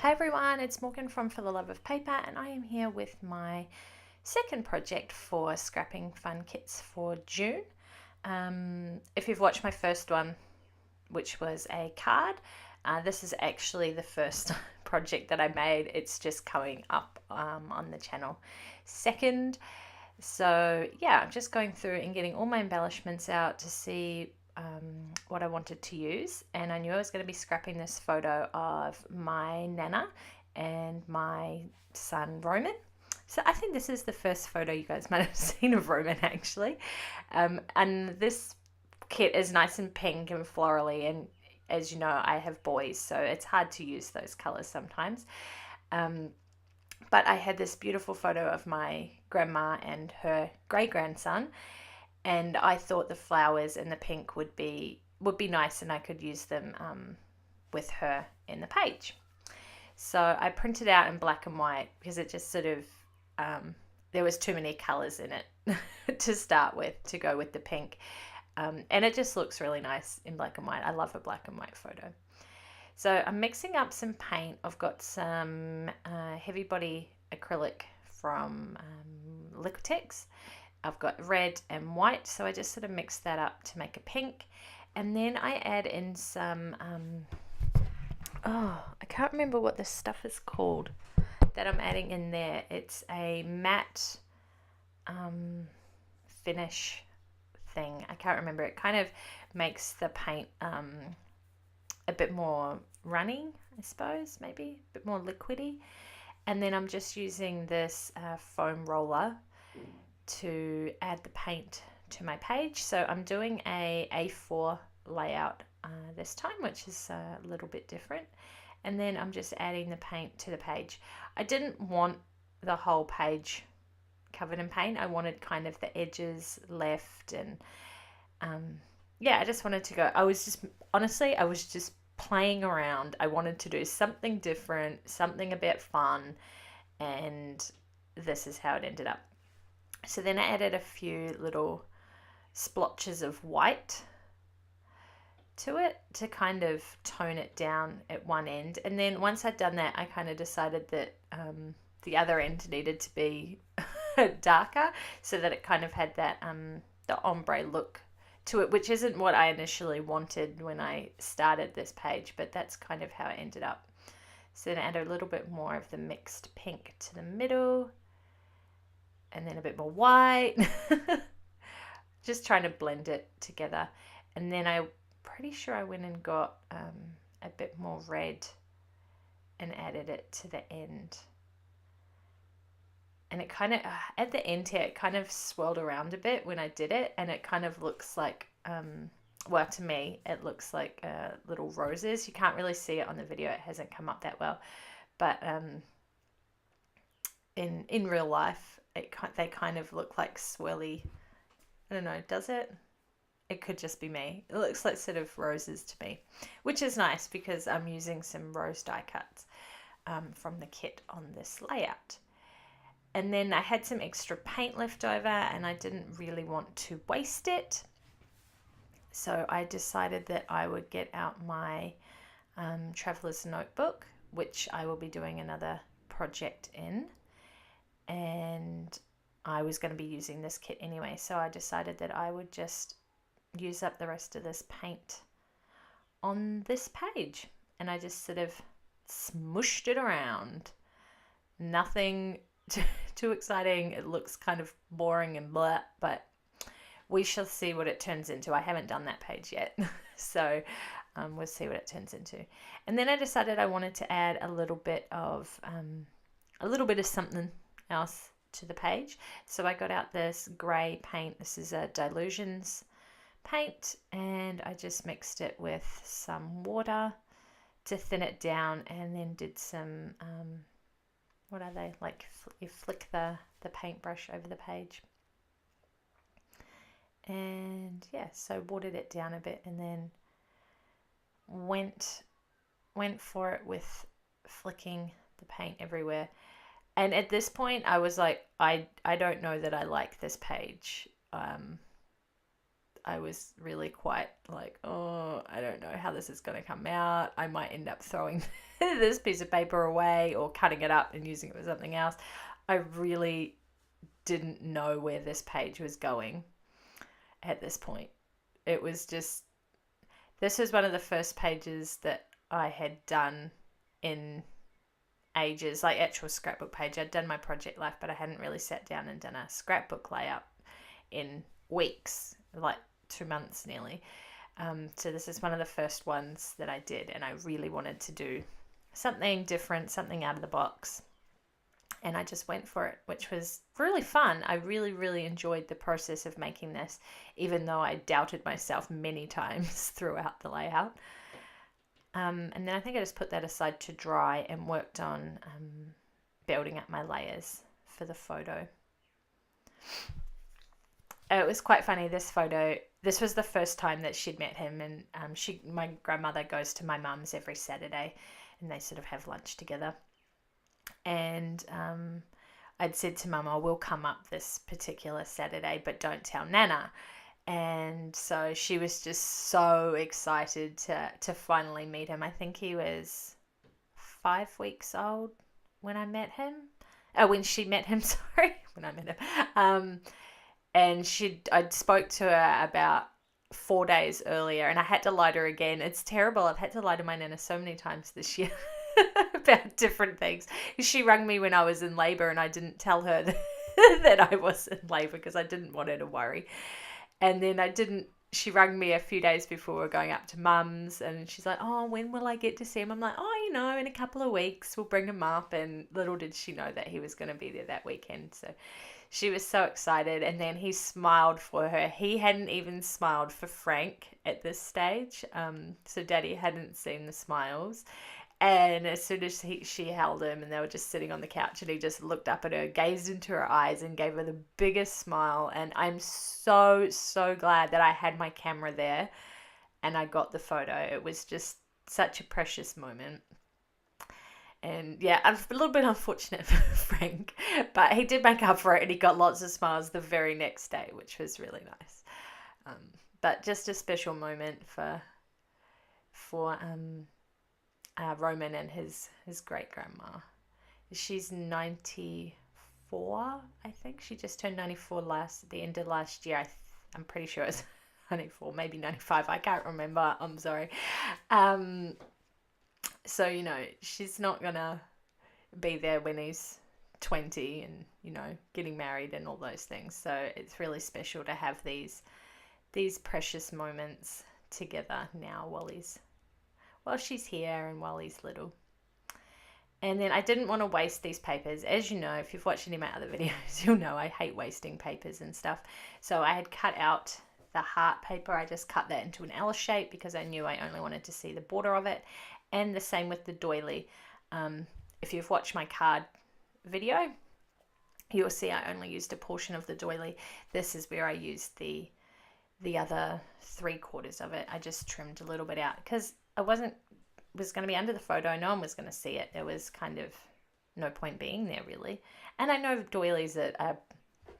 Hi everyone, it's Morgyn from For the Love of Paper, and I am here with my second project for scrapping fun kits for June. If you've watched my first one, which was a card, this is actually the first project that I made. It's just coming up on the channel second. So yeah, I'm just going through and getting all my embellishments out to see what I wanted to use, and I knew I was going to be scrapping this photo of my Nana and my son Roman. So I think this is the first photo you guys might have seen of Roman actually. And this kit is nice and pink and florally, and as you know, I have boys, so it's hard to use those colors sometimes. But I had this beautiful photo of my grandma and her great grandson, and I thought the flowers and the pink would be nice, and I could use them with her in the page. So I printed out in black and white because it just sort of there was too many colors in it to start with to go with the pink, and it just looks really nice in black and white. I love a black and white photo. So I'm mixing up some paint. I've got some heavy body acrylic from Liquitex. I've got red and white, so I just sort of mix that up to make a pink. And then I add in some, I can't remember what this stuff is called that I'm adding in there. It's a matte finish thing. I can't remember. It kind of makes the paint a bit more runny, I suppose, maybe a bit more liquidy. And then I'm just using this foam roller to add the paint to my page. So I'm doing a A4 layout this time, which is a little bit different. And then I'm just adding the paint to the page. I didn't want the whole page covered in paint. I wanted kind of the edges left, and yeah, I just wanted to go. I was just playing around. I wanted to do something different, something a bit fun, and this is how it ended up. So then I added a few little splotches of white to it to kind of tone it down at one end. And then once I'd done that, I kind of decided that the other end needed to be darker, so that it kind of had that the ombre look to it, which isn't what I initially wanted when I started this page, but that's kind of how it ended up. So then I add a little bit more of the mixed pink to the middle, and then a bit more white, just trying to blend it together. And then I'm pretty sure I went and got a bit more red and added it to the end. And it kind of, at the end here, it kind of swirled around a bit when I did it, and it kind of looks like, well, to me, it looks like little roses. You can't really see it on the video, it hasn't come up that well, but in real life, they kind of look like swirly, I don't know, does it? It could just be me. It looks like sort of roses to me, which is nice because I'm using some rose die cuts from the kit on this layout. And then I had some extra paint left over, and I didn't really want to waste it. So I decided that I would get out my traveler's notebook, which I will be doing another project in. And I was going to be using this kit anyway, so I decided that I would just use up the rest of this paint on this page. And I just sort of smooshed it around. Nothing too exciting. It looks kind of boring and blah, but we shall see what it turns into. I haven't done that page yet, so we'll see what it turns into. And then I decided I wanted to add a little bit of something else to the page. So I got out this grey paint. This is a Dilutions paint, and I just mixed it with some water to thin it down, and then did some what are they, like you flick the paintbrush over the page, and yeah, so watered it down a bit, and then went for it with flicking the paint everywhere. And at this point I was like, I don't know that I like this page. I was really quite like, oh, I don't know how this is going to come out. I might end up throwing this piece of paper away or cutting it up and using it for something else. I really didn't know where this page was going at this point. It was just, this was one of the first pages that I had done in ages, like actual scrapbook page. I'd done my project life, but I hadn't really sat down and done a scrapbook layout in weeks, like 2 months nearly. So this is one of the first ones that I did, and I really wanted to do something different, something out of the box. And I just went for it, which was really fun. I really, really enjoyed the process of making this, even though I doubted myself many times throughout the layout. And then I think I just put that aside to dry and worked on building up my layers for the photo. It was quite funny, this photo. This was the first time that she'd met him, and my grandmother goes to my mum's every Saturday, and they sort of have lunch together. And I'd said to Mum, we'll come up this particular Saturday, but don't tell Nana. And so she was just so excited to finally meet him. I think he was 5 weeks old when I met him. When she met him, sorry, when I met him. And I'd spoke to her about 4 days earlier, and I had to lie to her again. It's terrible. I've had to lie to my Nana so many times this year about different things. She rang me when I was in labour, and I didn't tell her that I was in labour because I didn't want her to worry. And then she rang me a few days before we were going up to Mum's, and she's like, oh, when will I get to see him? I'm like, oh, in a couple of weeks we'll bring him up. And little did she know that he was going to be there that weekend. So she was so excited. And then he smiled for her. He hadn't even smiled for Frank at this stage. So Daddy hadn't seen the smiles. And as soon as she held him and they were just sitting on the couch, and he just looked up at her, gazed into her eyes and gave her the biggest smile. And I'm so, so glad that I had my camera there and I got the photo. It was just such a precious moment. And yeah, I'm a little bit unfortunate for Frank, but he did make up for it, and he got lots of smiles the very next day, which was really nice. But just a special moment for Roman and his great-grandma. She's 94, I think. She just turned 94 at the end of last year. I'm pretty sure it's 94, maybe 95. I can't remember. I'm sorry. So, she's not going to be there when he's 20 and, getting married and all those things. So it's really special to have these precious moments together now while she's here and while he's little. And then I didn't want to waste these papers. As you know, if you've watched any of my other videos, you'll know I hate wasting papers and stuff. So I had cut out the heart paper. I just cut that into an L shape because I knew I only wanted to see the border of it. And the same with the doily. If you've watched my card video, you'll see I only used a portion of the doily. This is where I used the other 3/4 of it. I just trimmed a little bit out because I was going to be under the photo. No one was going to see it. There was kind of no point being there, really. And I know doilies are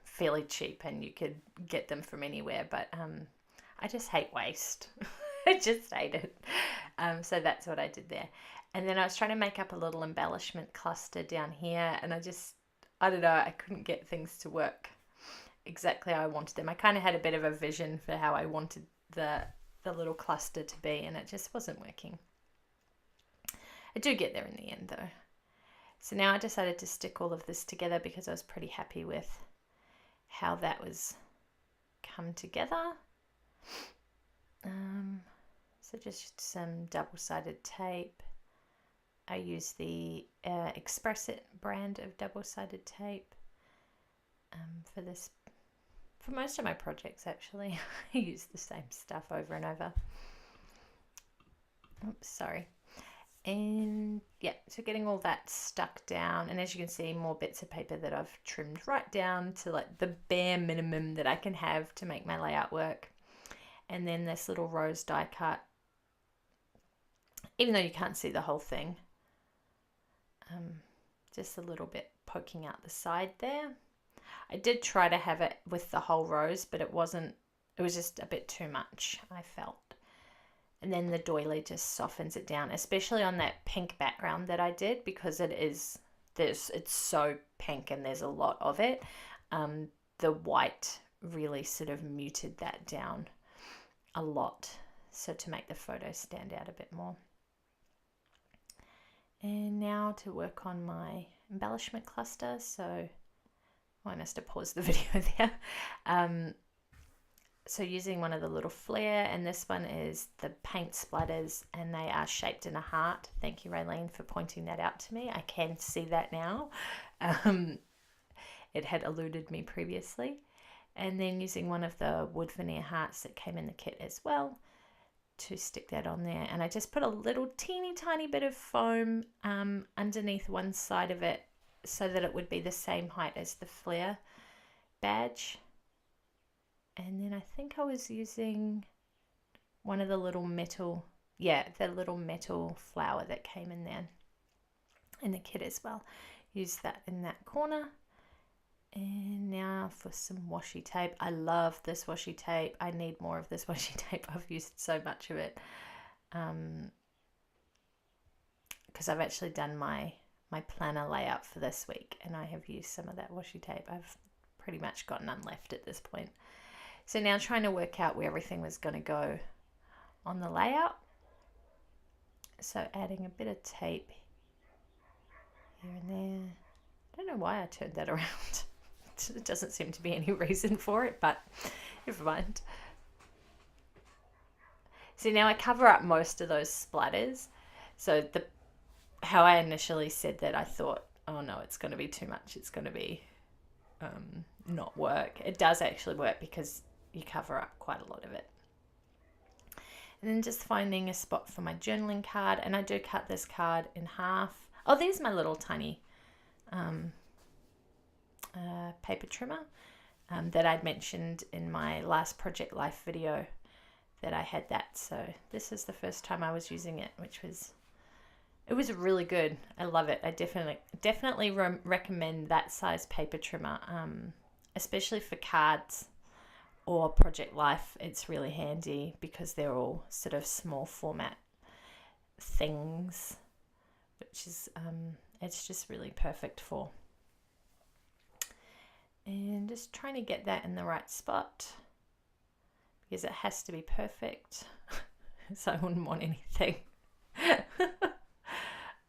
fairly cheap and you could get them from anywhere, but I just hate waste. I just hate it. So that's what I did there. And then I was trying to make up a little embellishment cluster down here, and I don't know, I couldn't get things to work exactly how I wanted them. I kind of had a bit of a vision for how I wanted the little cluster to be, and it just wasn't working. I do get there in the end though. So now I decided to stick all of this together because I was pretty happy with how that was come together. So just some double-sided tape. I use the Express It brand of double-sided tape for this. For most of my projects, actually, I use the same stuff over and over. Oops, sorry. And yeah, so getting all that stuck down, and as you can see, more bits of paper that I've trimmed right down to like the bare minimum that I can have to make my layout work. And then this little rose die cut, even though you can't see the whole thing, just a little bit poking out the side there. I did try to have it with the whole rose, but it wasn't it was just a bit too much, I felt. And then the doily just softens it down, especially on that pink background that I did, because it's so pink and there's a lot of it. The white really sort of muted that down a lot, so to make the photo stand out a bit more. And now to work on my embellishment cluster. So I must have paused the video there. So using one of the little flare, and this one is the paint splatters, and they are shaped in a heart. Thank you, Raylene, for pointing that out to me. I can see that now. It had eluded me previously. And then using one of the wood veneer hearts that came in the kit as well to stick that on there. And I just put a little teeny tiny bit of foam underneath one side of it so that it would be the same height as the flare badge. And then I think I was using one of the little metal, the little metal flower that came in there in the kit as well. Use that in that corner. And now for some washi tape. I love this washi tape. I need more of this washi tape. I've used so much of it. Because I've actually done my planner layout for this week, and I have used some of that washi tape. I've pretty much got none left at this point. So now trying to work out where everything was going to go on the layout. So adding a bit of tape here and there. I don't know why I turned that around. It doesn't seem to be any reason for it, but never mind. See, now I cover up most of those splatters. So how I initially said that, I thought, oh no, it's going to be too much. It's going to be not work. It does actually work because you cover up quite a lot of it. And then just finding a spot for my journaling card, and I do cut this card in half. Oh, there's my little tiny paper trimmer that I'd mentioned in my last Project Life video that I had that. So this is the first time I was using it, it was really good. I love it. I definitely recommend that size paper trimmer, especially for cards or Project Life. It's really handy because they're all sort of small format things, which is it's just really perfect for. And just trying to get that in the right spot because it has to be perfect. So I wouldn't want anything.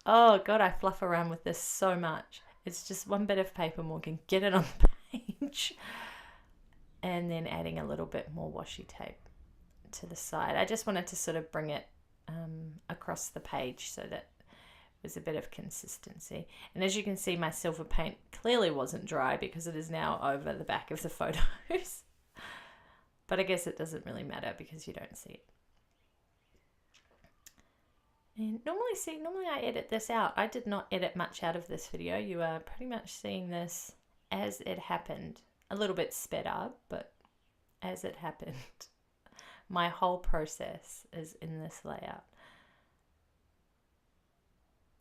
Oh God, I fluff around with this so much. It's just one bit of paper, Morgan. Get it on the page. And then adding a little bit more washi tape to the side. I just wanted to sort of bring it across the page so that there's a bit of consistency. And as you can see, my silver paint clearly wasn't dry because it is now over the back of the photos. But I guess it doesn't really matter because you don't see it. And normally I edit this out. I did not edit much out of this video. You are pretty much seeing this as it happened. A little bit sped up, but as it happened. My whole process is in this layout.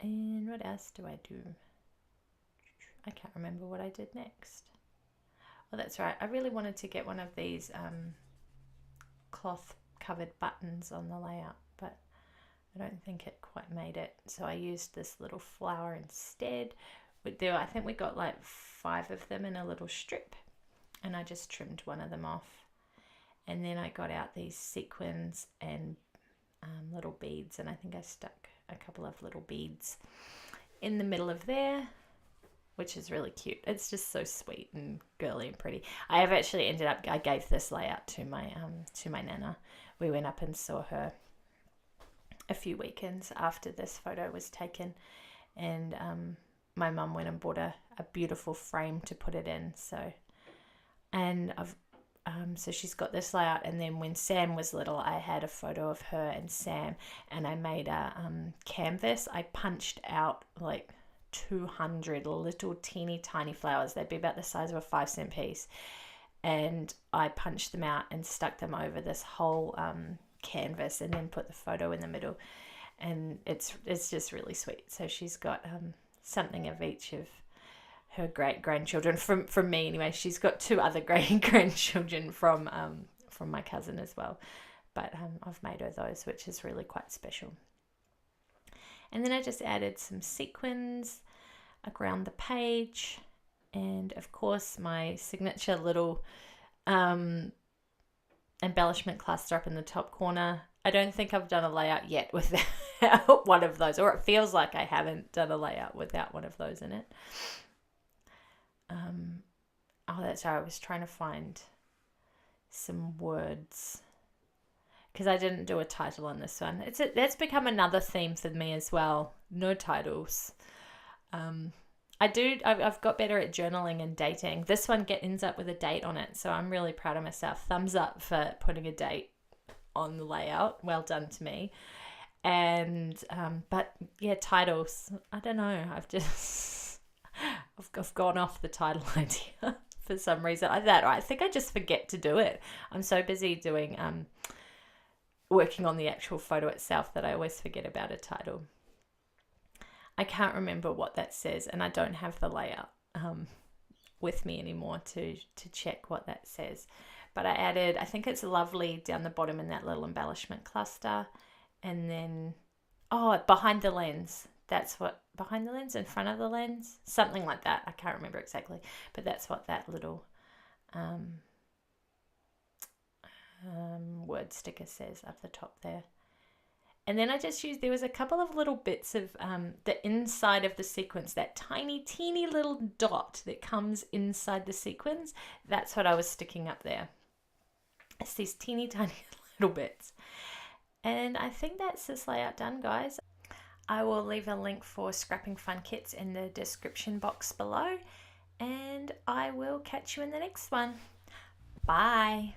And what else do I do? I can't remember what I did next. Oh, that's right. I really wanted to get one of these cloth covered buttons on the layout, but I don't think it quite made it. So I used this little flower instead. I think we got like 5 of them in a little strip, and I just trimmed one of them off. And then I got out these sequins and little beads, and I think I stuck a couple of little beads in the middle of there, which is really cute. It's just so sweet and girly and pretty. I have actually I gave this layout to my nana. We went up and saw her a few weekends after this photo was taken, and my mum went and bought a beautiful frame to put it in. So she's got this layout, and then when Sam was little, I had a photo of her and Sam, and I made a canvas. I punched out like 200 little teeny tiny flowers. They'd be about the size of a 5-cent piece, and I punched them out and stuck them over this whole canvas, and then put the photo in the middle, and it's just really sweet. So she's got something of each of her great grandchildren from me anyway. She's got 2 other great grandchildren from from my cousin as well. But I've made her those, which is really quite special. And then I just added some sequins around the page, and of course my signature little embellishment cluster up in the top corner. I don't think I've done a layout yet without one of those, or it feels like I haven't done a layout without one of those in it. Oh, that's right, I was trying to find some words because I didn't do a title on this one. That's become another theme for me as well. No titles. I've got better at journaling and dating. This one ends up with a date on it, so I'm really proud of myself. Thumbs up for putting a date on the layout. Well done to me. And but yeah, titles. I don't know. I've gone off the title idea for some reason. I think I just forget to do it. I'm so busy doing working on the actual photo itself that I always forget about a title. I can't remember what that says, and I don't have the layout with me anymore to check what that says. But I added, I think it's lovely down the bottom in that little embellishment cluster. And then, behind the lens. That's what, behind the lens, in front of the lens? Something like that. I can't remember exactly. But that's what that little word sticker says up the top there. And then I just used, there was a couple of little bits of the inside of the sequence, that tiny, teeny little dot that comes inside the sequence. That's what I was sticking up there. It's these teeny, tiny little bits. And I think that's this layout done, guys. I will leave a link for Scrapping Fun Kits in the description box below. And I will catch you in the next one. Bye.